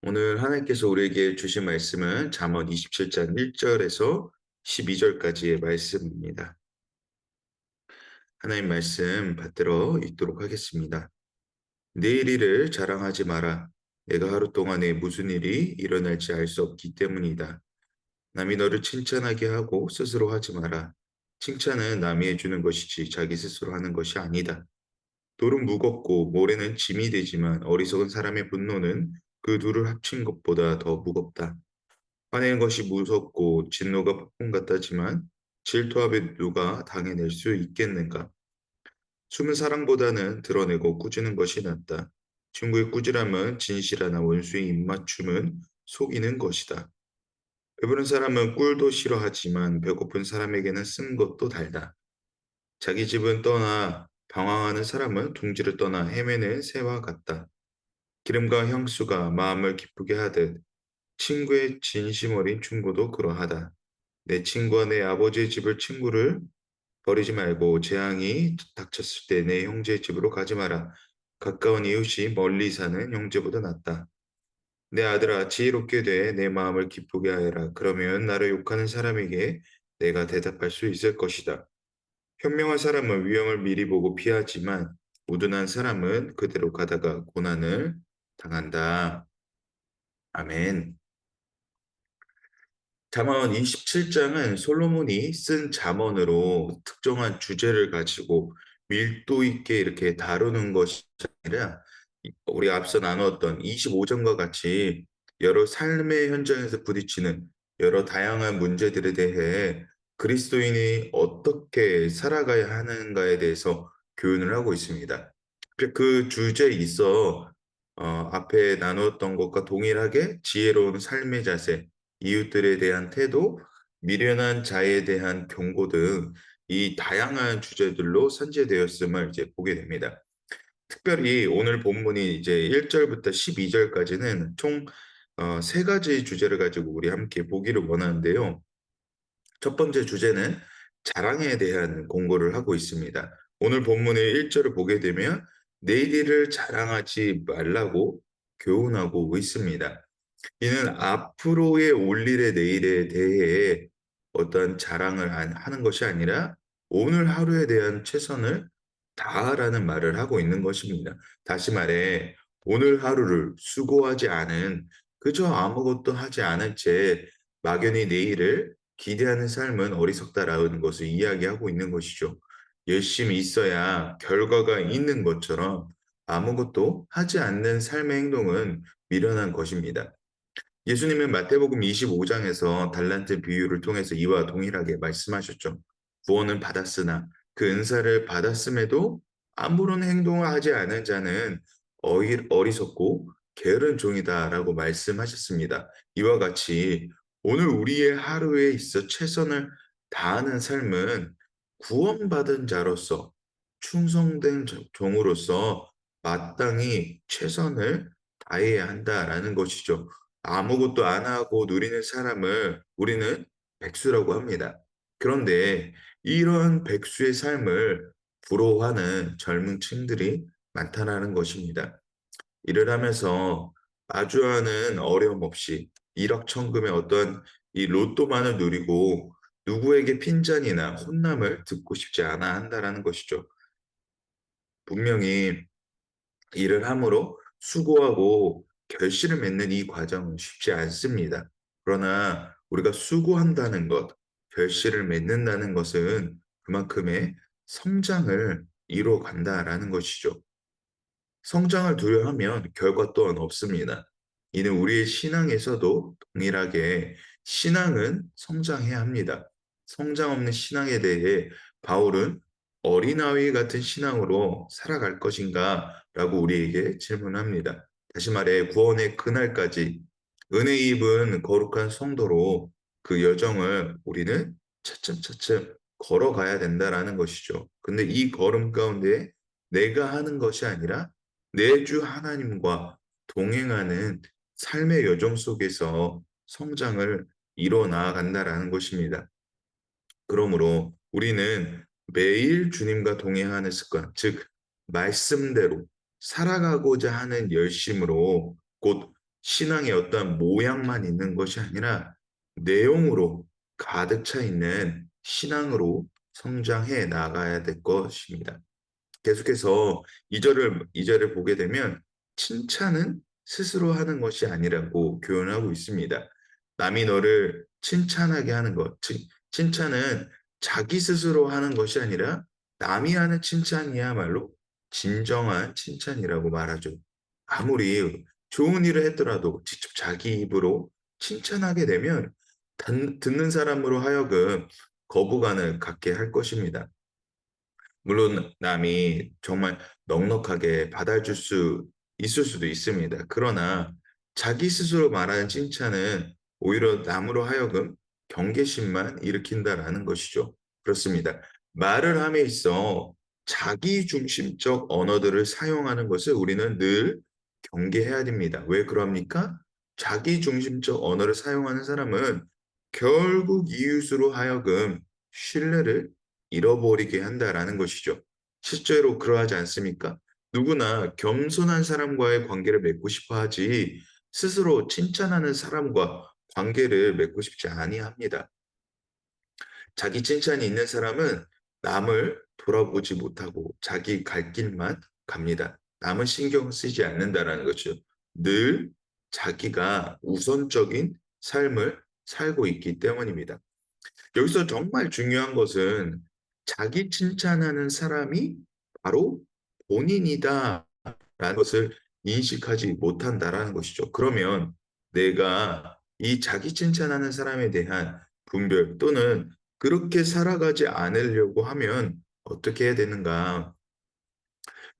오늘 하나님께서 우리에게 주신 말씀은 잠언 27장 1절에서 12절까지의 말씀입니다. 하나님 말씀 받들어 읽도록 하겠습니다. 내일 일을 자랑하지 마라. 내가 하루 동안에 무슨 일이 일어날지 알 수 없기 때문이다. 남이 너를 칭찬하게 하고 스스로 하지 마라. 칭찬은 남이 해주는 것이지 자기 스스로 하는 것이 아니다. 돌은 무겁고 모래는 짐이 되지만 어리석은 사람의 분노는 그 둘을 합친 것보다 더 무겁다. 화내는 것이 무섭고 진노가 폭풍 같다지만 질투하에 누가 당해낼 수 있겠는가? 숨은 사랑보다는 드러내고 꾸짖는 것이 낫다. 친구의 꾸지람은 진실하나 원수의 입맞춤은 속이는 것이다. 배부른 사람은 꿀도 싫어하지만 배고픈 사람에게는 쓴 것도 달다. 자기 집은 떠나 방황하는 사람은 둥지를 떠나 헤매는 새와 같다. 기름과 향수가 마음을 기쁘게 하듯 친구의 진심 어린 충고도 그러하다. 내 친구와 내 아버지의 집을 친구를 버리지 말고 재앙이 닥쳤을 때 내 형제의 집으로 가지 마라. 가까운 이웃이 멀리 사는 형제보다 낫다. 내 아들아 지혜롭게 돼 내 마음을 기쁘게 하여라. 그러면 나를 욕하는 사람에게 내가 대답할 수 있을 것이다. 현명한 사람은 위험을 미리 보고 피하지만 우둔한 사람은 그대로 가다가 고난을 당한다. 아멘. 잠언 27장은 솔로몬이 쓴 잠언으로 특정한 주제를 가지고 밀도 있게 이렇게 다루는 것이 아니라 우리 앞서 나누었던 25장과 같이 여러 삶의 현장에서 부딪히는 여러 다양한 문제들에 대해 그리스도인이 어떻게 살아가야 하는가에 대해서 교훈을 하고 있습니다. 그 주제에 있어 앞에 나누었던 것과 동일하게 지혜로운 삶의 자세, 이웃들에 대한 태도, 미련한 자에 대한 경고 등 이 다양한 주제들로 선재되었음을 이제 보게 됩니다. 특별히 오늘 본문이 이제 1절부터 12절까지는 총 세 가지 주제를 가지고 우리 함께 보기를 원하는데요. 첫 번째 주제는 자랑에 대한 공고를 하고 있습니다. 오늘 본문의 1절을 보게 되면 내일 일을 자랑하지 말라고 교훈하고 있습니다. 이는 앞으로의 올 일의 내일에 대해 어떤 자랑을 하는 것이 아니라 오늘 하루에 대한 최선을 다하라는 말을 하고 있는 것입니다. 다시 말해, 오늘 하루를 수고하지 않은 그저 아무것도 하지 않은 채 막연히 내일을 기대하는 삶은 어리석다라는 것을 이야기하고 있는 것이죠. 열심히 있어야 결과가 있는 것처럼 아무것도 하지 않는 삶의 행동은 미련한 것입니다. 예수님은 마태복음 25장에서 달란트 비유를 통해서 이와 동일하게 말씀하셨죠. 구원은 받았으나 그 은사를 받았음에도 아무런 행동을 하지 않은 자는 어리석고 게으른 종이다라고 말씀하셨습니다. 이와 같이 오늘 우리의 하루에 있어 최선을 다하는 삶은 구원받은 자로서 충성된 종으로서 마땅히 최선을 다해야 한다라는 것이죠. 아무것도 안 하고 누리는 사람을 우리는 백수라고 합니다. 그런데 이런 백수의 삶을 부러워하는 젊은 층들이 많다라는 것입니다. 일을 하면서 마주하는 어려움 없이 일확천금의 어떤 이 로또만을 누리고 누구에게 핀잔이나 혼남을 듣고 싶지 않아 한다라는 것이죠. 분명히 일을 함으로 수고하고 결실을 맺는 이 과정은 쉽지 않습니다. 그러나 우리가 수고한다는 것, 결실을 맺는다는 것은 그만큼의 성장을 이루어 간다라는 것이죠. 성장을 두려워하면 결과 또한 없습니다. 이는 우리의 신앙에서도 동일하게 신앙은 성장해야 합니다. 성장 없는 신앙에 대해 바울은 어린아이 같은 신앙으로 살아갈 것인가? 라고 우리에게 질문합니다. 다시 말해 구원의 그날까지 은혜 입은 거룩한 성도로 그 여정을 우리는 차츰차츰 걸어가야 된다라는 것이죠. 근데 이 걸음 가운데 내가 하는 것이 아니라 내 주 하나님과 동행하는 삶의 여정 속에서 성장을 이뤄 나아간다라는 것입니다. 그러므로 우리는 매일 주님과 동행하는 습관, 즉 말씀대로 살아가고자 하는 열심으로 곧 신앙의 어떠한 모양만 있는 것이 아니라 내용으로 가득 차 있는 신앙으로 성장해 나가야 될 것입니다. 계속해서 이절을 보게 되면 칭찬은 스스로 하는 것이 아니라고 교훈하고 있습니다. 남이 너를 칭찬하게 하는 것, 즉, 칭찬은 자기 스스로 하는 것이 아니라 남이 하는 칭찬이야말로 진정한 칭찬이라고 말하죠. 아무리 좋은 일을 했더라도 직접 자기 입으로 칭찬하게 되면 듣는 사람으로 하여금 거부감을 갖게 할 것입니다. 물론 남이 정말 넉넉하게 받아줄 수 있을 수도 있습니다. 그러나 자기 스스로 말하는 칭찬은 오히려 남으로 하여금 경계심만 일으킨다라는 것이죠. 그렇습니다. 말을 함에 있어 자기 중심적 언어들을 사용하는 것을 우리는 늘 경계해야 됩니다. 왜 그럽니까? 자기 중심적 언어를 사용하는 사람은 결국 이웃으로 하여금 신뢰를 잃어버리게 한다라는 것이죠. 실제로 그러하지 않습니까? 누구나 겸손한 사람과의 관계를 맺고 싶어 하지 스스로 칭찬하는 사람과 관계를 맺고 싶지 아니합니다. 자기 칭찬이 있는 사람은 남을 돌아보지 못하고 자기 갈 길만 갑니다. 남은 신경 쓰지 않는다라는 거죠. 늘 자기가 우선적인 삶을 살고 있기 때문입니다. 여기서 정말 중요한 것은 자기 칭찬하는 사람이 바로 본인이다라는 것을 인식하지 못한다라는 것이죠. 그러면 내가 이 자기 칭찬하는 사람에 대한 분별 또는 그렇게 살아가지 않으려고 하면 어떻게 해야 되는가?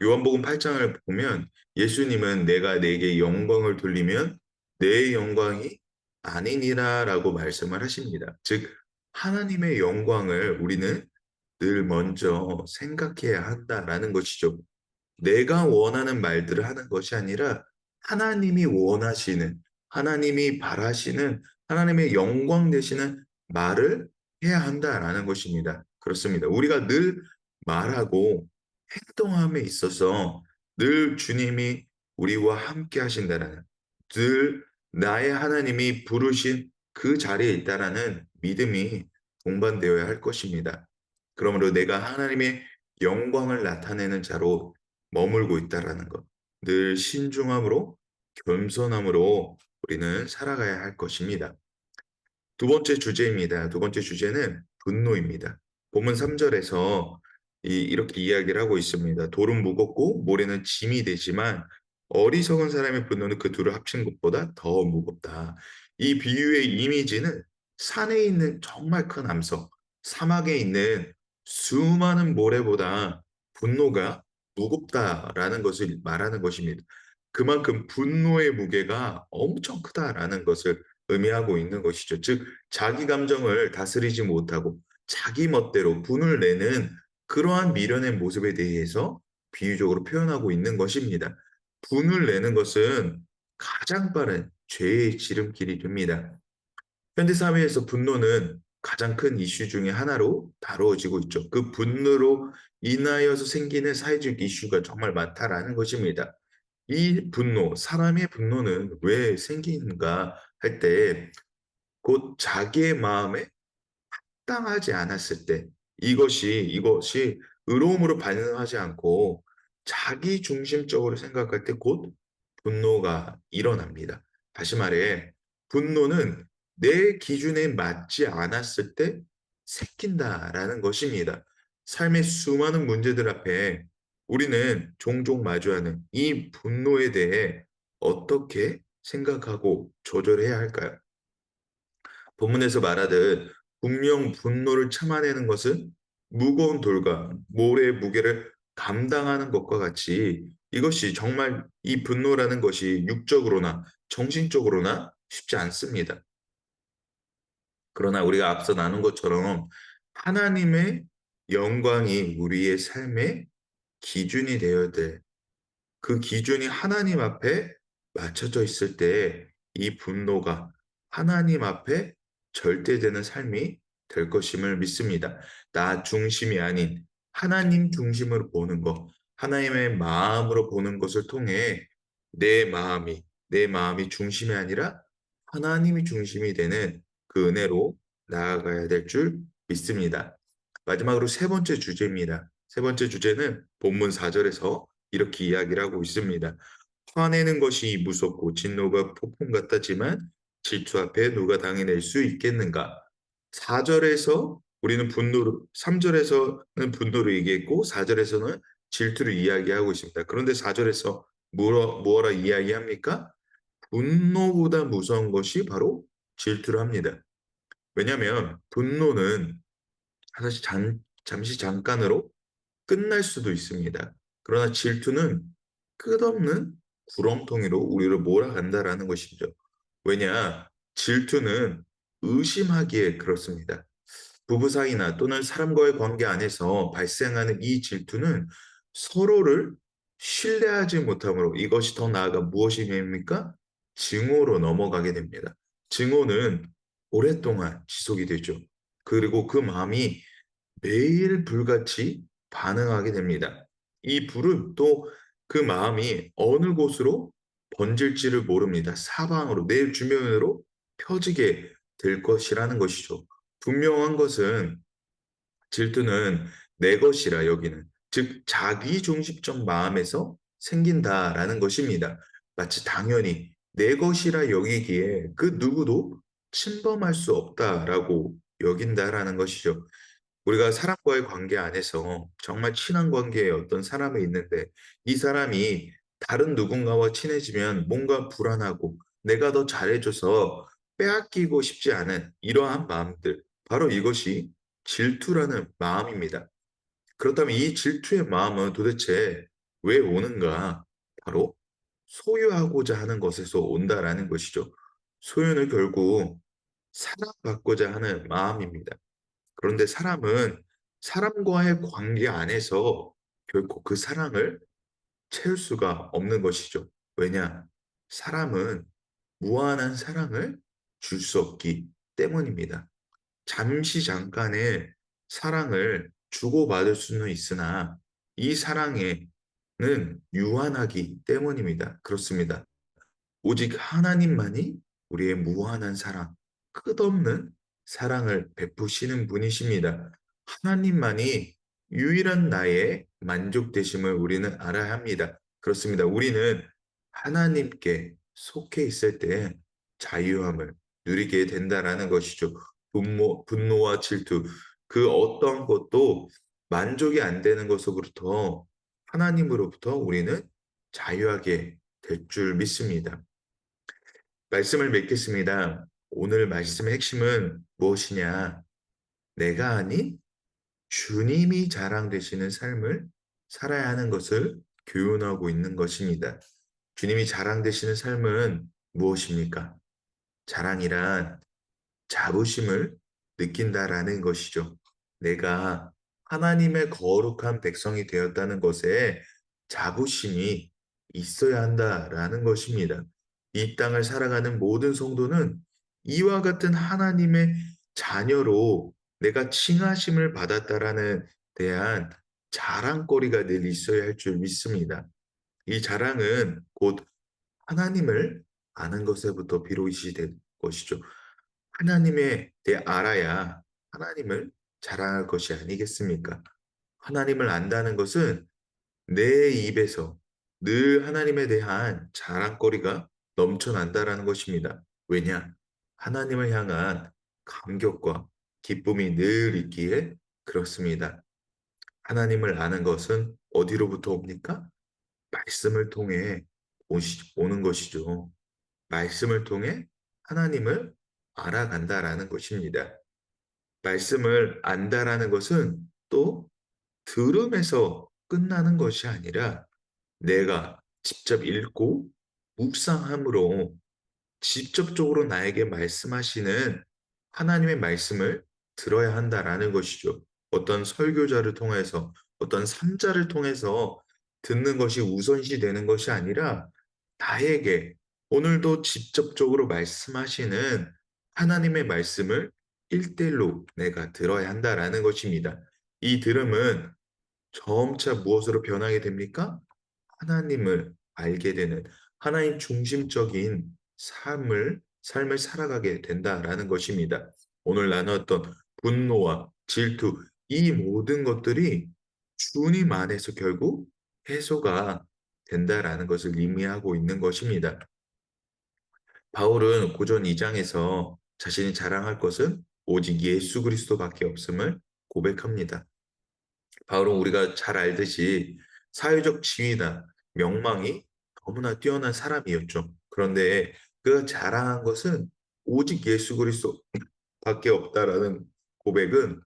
요한복음 8장을 보면 예수님은 내가 내게 영광을 돌리면 내 영광이 아니니라라고 말씀을 하십니다. 즉 하나님의 영광을 우리는 늘 먼저 생각해야 한다라는 것이죠. 내가 원하는 말들을 하는 것이 아니라 하나님이 원하시는, 하나님이 바라시는, 하나님의 영광 되시는 말을 해야 한다라는 것입니다. 그렇습니다. 우리가 늘 말하고 행동함에 있어서 늘 주님이 우리와 함께 하신다라는, 늘 나의 하나님이 부르신 그 자리에 있다라는 믿음이 동반되어야 할 것입니다. 그러므로 내가 하나님의 영광을 나타내는 자로 머물고 있다라는 것. 늘 신중함으로 겸손함으로 우리는 살아가야 할 것입니다. 두 번째 주제입니다. 두 번째 주제는 분노입니다. 본문 3절에서 이렇게 이야기를 하고 있습니다. 돌은 무겁고 모래는 짐이 되지만 어리석은 사람의 분노는 그 둘을 합친 것보다 더 무겁다. 이 비유의 이미지는 산에 있는 정말 큰 암석, 사막에 있는 수많은 모래보다 분노가 무겁다라는 것을 말하는 것입니다. 그만큼 분노의 무게가 엄청 크다라는 것을 의미하고 있는 것이죠. 즉, 자기 감정을 다스리지 못하고 자기 멋대로 분을 내는 그러한 미련의 모습에 대해서 비유적으로 표현하고 있는 것입니다. 분을 내는 것은 가장 빠른 죄의 지름길이 됩니다. 현대 사회에서 분노는 가장 큰 이슈 중에 하나로 다루어지고 있죠. 그 분노로 인하여서 생기는 사회적 이슈가 정말 많다라는 것입니다. 이 분노, 사람의 분노는 왜 생기는가 할 때, 곧 자기의 마음에 합당하지 않았을 때, 이것이 의로움으로 반응하지 않고 자기 중심적으로 생각할 때 곧 분노가 일어납니다. 다시 말해, 분노는 내 기준에 맞지 않았을 때 새낀다라는 것입니다. 삶의 수많은 문제들 앞에 우리는 종종 마주하는 이 분노에 대해 어떻게 생각하고 조절해야 할까요? 본문에서 말하듯 분명 분노를 참아내는 것은 무거운 돌과 모래의 무게를 감당하는 것과 같이 이것이 정말 이 분노라는 것이 육적으로나 정신적으로나 쉽지 않습니다. 그러나 우리가 앞서 나눈 것처럼 하나님의 영광이 우리의 삶의 기준이 되어야 돼. 그 기준이 하나님 앞에 맞춰져 있을 때 이 분노가 하나님 앞에 절대되는 삶이 될 것임을 믿습니다. 나 중심이 아닌 하나님 중심으로 보는 것, 하나님의 마음으로 보는 것을 통해 내 마음이 내 마음이 중심이 아니라 하나님이 중심이 되는 그 은혜로 나아가야 될 줄 믿습니다. 마지막으로 세 번째 주제입니다. 세 번째 주제는 본문 4절에서 이렇게 이야기를 하고 있습니다. 화내는 것이 무섭고 진노가 폭풍 같다지만 질투 앞에 누가 당해낼 수 있겠는가? 4절에서 우리는 분노를, 3절에서는 분노를 얘기했고 4절에서는 질투를 이야기하고 있습니다. 그런데 4절에서 뭐라 이야기합니까? 분노보다 무서운 것이 바로 질투를 합니다. 왜냐하면 분노는 사실 잠시 잠깐으로 끝날 수도 있습니다. 그러나 질투는 끝없는 구렁텅이로 우리를 몰아간다라는 것이죠. 왜냐? 질투는 의심하기에 그렇습니다. 부부 사이나 또는 사람과의 관계 안에서 발생하는 이 질투는 서로를 신뢰하지 못함으로 이것이 더 나아가 무엇입니까? 증오로 넘어가게 됩니다. 증오는 오랫동안 지속이 되죠. 그리고 그 마음이 매일 불같이 반응하게 됩니다. 이 불은 또 그 마음이 어느 곳으로 번질지를 모릅니다. 사방으로, 내 주변으로 펴지게 될 것이라는 것이죠. 분명한 것은 질투는 내 것이라 여기는, 즉 자기중심적 마음에서 생긴다라는 것입니다. 마치 당연히 내 것이라 여기기에 그 누구도 침범할 수 없다라고 여긴다라는 것이죠. 우리가 사람과의 관계 안에서 정말 친한 관계에 어떤 사람이 있는데 이 사람이 다른 누군가와 친해지면 뭔가 불안하고 내가 더 잘해줘서 빼앗기고 싶지 않은 이러한 마음들, 바로 이것이 질투라는 마음입니다. 그렇다면 이 질투의 마음은 도대체 왜 오는가? 바로 소유하고자 하는 것에서 온다라는 것이죠. 소유는 결국 사랑받고자 하는 마음입니다. 그런데 사람은 사람과의 관계 안에서 결코 그 사랑을 채울 수가 없는 것이죠. 왜냐? 사람은 무한한 사랑을 줄 수 없기 때문입니다. 잠시 잠깐의 사랑을 주고받을 수는 있으나 이 사랑에는 유한하기 때문입니다. 그렇습니다. 오직 하나님만이 우리의 무한한 사랑, 끝없는 사랑을 베푸시는 분이십니다. 하나님만이 유일한 나의 만족되심을 우리는 알아야 합니다. 그렇습니다. 우리는 하나님께 속해 있을 때 자유함을 누리게 된다라는 것이죠. 분노와 질투, 그 어떠한 것도 만족이 안 되는 것으로부터 하나님으로부터 우리는 자유하게 될 줄 믿습니다. 말씀을 맺겠습니다. 오늘 말씀의 핵심은 무엇이냐? 내가 아닌 주님이 자랑되시는 삶을 살아야 하는 것을 교훈하고 있는 것입니다. 주님이 자랑되시는 삶은 무엇입니까? 자랑이란 자부심을 느낀다라는 것이죠. 내가 하나님의 거룩한 백성이 되었다는 것에 자부심이 있어야 한다라는 것입니다. 이 땅을 살아가는 모든 성도는 이와 같은 하나님의 자녀로 내가 칭하심을 받았다라는 대한 자랑거리가 늘 있어야 할 줄 믿습니다. 이 자랑은 곧 하나님을 아는 것에부터 비롯이 될 것이죠. 하나님에 대해 알아야 하나님을 자랑할 것이 아니겠습니까? 하나님을 안다는 것은 내 입에서 늘 하나님에 대한 자랑거리가 넘쳐난다라는 것입니다. 왜냐? 하나님을 향한 감격과 기쁨이 늘 있기에 그렇습니다. 하나님을 아는 것은 어디로부터 옵니까? 말씀을 통해 오는 것이죠. 말씀을 통해 하나님을 알아간다라는 것입니다. 말씀을 안다라는 것은 또 들음에서 끝나는 것이 아니라 내가 직접 읽고 묵상함으로 직접적으로 나에게 말씀하시는 하나님의 말씀을 들어야 한다라는 것이죠. 어떤 설교자를 통해서, 어떤 삼자를 통해서 듣는 것이 우선시 되는 것이 아니라 나에게 오늘도 직접적으로 말씀하시는 하나님의 말씀을 일대일로 내가 들어야 한다라는 것입니다. 이 들음은 점차 무엇으로 변하게 됩니까? 하나님을 알게 되는, 하나님 중심적인 삶을 살아가게 된다라는 것입니다. 오늘 나눴던 분노와 질투, 이 모든 것들이 주님 안에서 결국 해소가 된다라는 것을 의미하고 있는 것입니다. 바울은 고전 2장에서 자신이 자랑할 것은 오직 예수 그리스도밖에 없음을 고백합니다. 바울은 우리가 잘 알듯이 사회적 지위나 명망이 너무나 뛰어난 사람이었죠. 그런데 그가 자랑한 것은 오직 예수 그리스도밖에 없다라는 고백은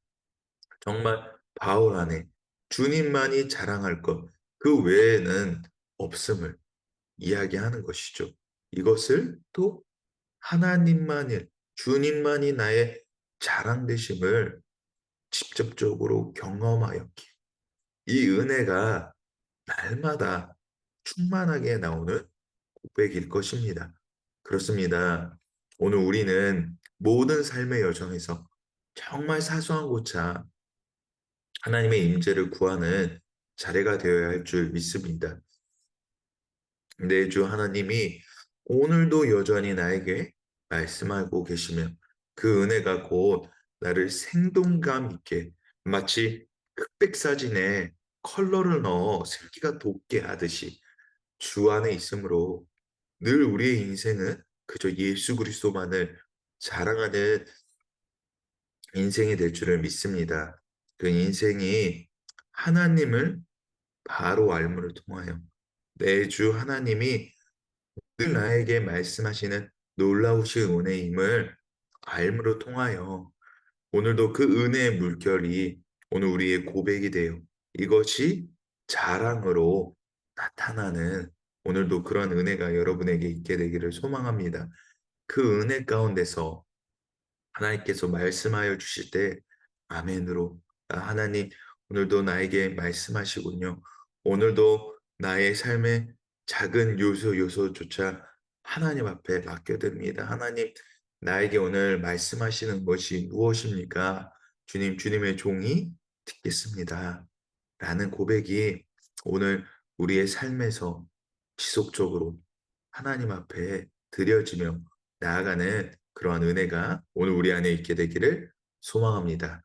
정말 바울 안에 주님만이 자랑할 것, 그 외에는 없음을 이야기하는 것이죠. 이것을 또 하나님만이, 주님만이 나의 자랑 되심을 직접적으로 경험하였기에 이 은혜가 날마다 충만하게 나오는 고백일 것입니다. 그렇습니다. 오늘 우리는 모든 삶의 여정에서 정말 사소한 고차 하나님의 임재를 구하는 자리가 되어야 할 줄 믿습니다. 내 주 하나님이 오늘도 여전히 나에게 말씀하고 계시며 그 은혜가 곧 나를 생동감 있게 마치 흑백 사진에 컬러를 넣어 슬기가 돋게 하듯이 주 안에 있으므로 늘 우리의 인생은 그저 예수 그리스도만을 자랑하는 인생이 될 줄을 믿습니다. 그 인생이 하나님을 바로 알므로 통하여 내 주 하나님이 늘 나에게 말씀하시는 놀라우신 은혜임을 알므로 통하여 오늘도 그 은혜의 물결이 오늘 우리의 고백이 되어 이것이 자랑으로 나타나는 오늘도 그런 은혜가 여러분에게 있게 되기를 소망합니다. 그 은혜 가운데서 하나님께서 말씀하여 주실 때 아멘으로 하나님 오늘도 나에게 말씀하시군요. 오늘도 나의 삶의 작은 요소조차 하나님 앞에 맡겨드립니다. 하나님 나에게 오늘 말씀하시는 것이 무엇입니까? 주님, 주님의 종이 듣겠습니다. 라는 고백이 오늘 우리의 삶에서 지속적으로 하나님 앞에 드려지며 나아가는 그러한 은혜가 오늘 우리 안에 있게 되기를 소망합니다.